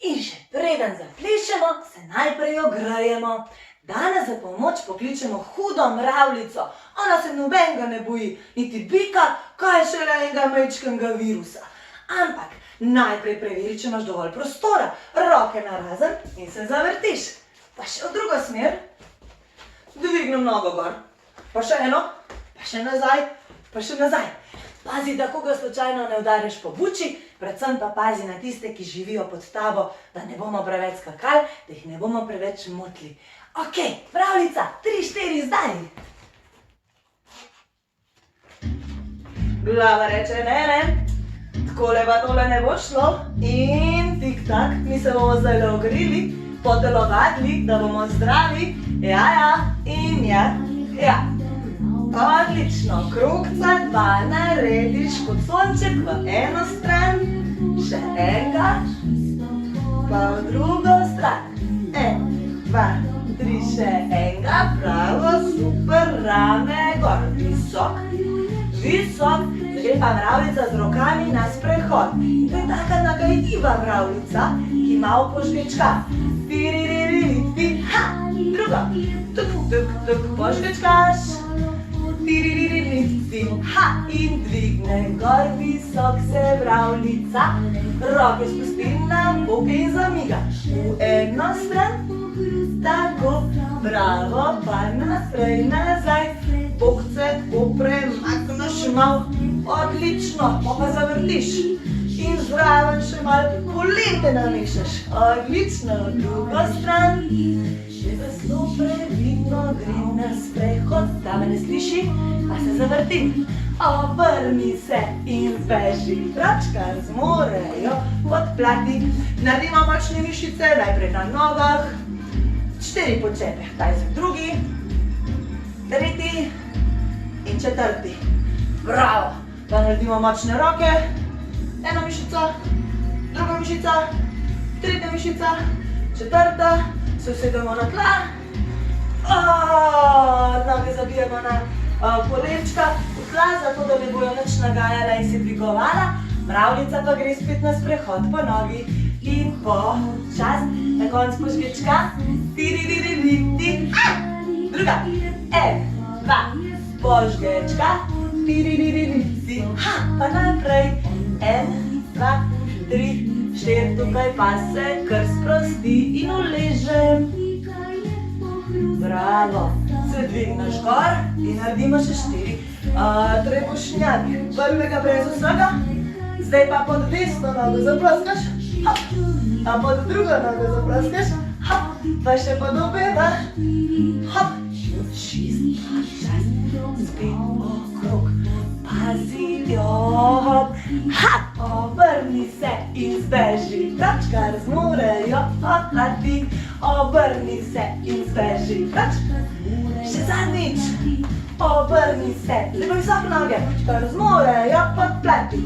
In še preden zaplešemo, se najprej ogrejemo. Danes za pomoč pokličemo hudo mravljico. Ona se nobenega ne boji, niti bika, kaj šele enega majčkega virusa. Ampak najprej preveri, če imaš dovolj prostora, roke narazen in se zavrtiš. Pa še v drugo smer. Dvignem nogo gor. Pa še eno, pa še nazaj, pa še nazaj. Pazi, da koga slučajno ne udariš po buči, predvsem pa pazi na tiste, ki živijo pod tabo, da ne bomo preveč skakali, da jih ne bomo preveč motili. Ok, mravljica, 3, 4, zdaj! Glava reče ne, ne, takole pa tole ne bo šlo in tik-tak, mi se bomo zdaj ogrili, potelovadili, da bomo zdravi, ja, in ja. Odlično, krogca 2 narediš kot sonček v eno stran, še enega, pa v drugo stran. 1, 2, 3, še enega, bravo, super, rame gor, visok, zdaj pa mravljica z rokami na sprehod. To je taka nagajiva mravljica, ki malo požgečka. Ha, drugo, tuk, požgečkaš. Ha, in dvigne gor, visok se mravljica, roke spusti na boke in zamiga. V eno stran, tako, bravo, pa naprej, nazaj, bokce premakneš malo, odlično, pa zavrtiš. In zraven še malo polete namešaš, odlično, v drugo stran. Še zelo previdno grem na sprehod, da me ne sliši, pa se zavrtim. Obrni se in zbeži, račkar zmorejo podplati. Naredimo močne mišice, najprej na nogah, 4 počepe, taj se drugi, 3 in 4. Bravo, pa naredimo močne roke, ena mišica, druga mišica, tretja mišica, 4. Se usedemo na tla, noge zabijemo na kolenčka v tla, zato da ne bojo nič nagajala in se dvigovala. Mravljica pa gre spet na sprehod po nogi in počas, na konc požgečka, druga, 1, 2, požgečka, pa naprej, 1, 2, 3, 4, tukaj pa se kar sprosti in uležem. Bravo, se dvigneš gor in naredimo še 4 trebušnjaki. Prvega brez vsega, zdaj pa pod desno nogo zaploskaš, a pod drugo nogo zaploskaš, pa še pod obema, 6, 6, spet okrog, pazi, obrni se in zbeži, račkar zmorejo podplati. Obrni se in zbeži, še zadnjič, obrni se, zdaj pa visoko noge, račkar zmorejo podplati.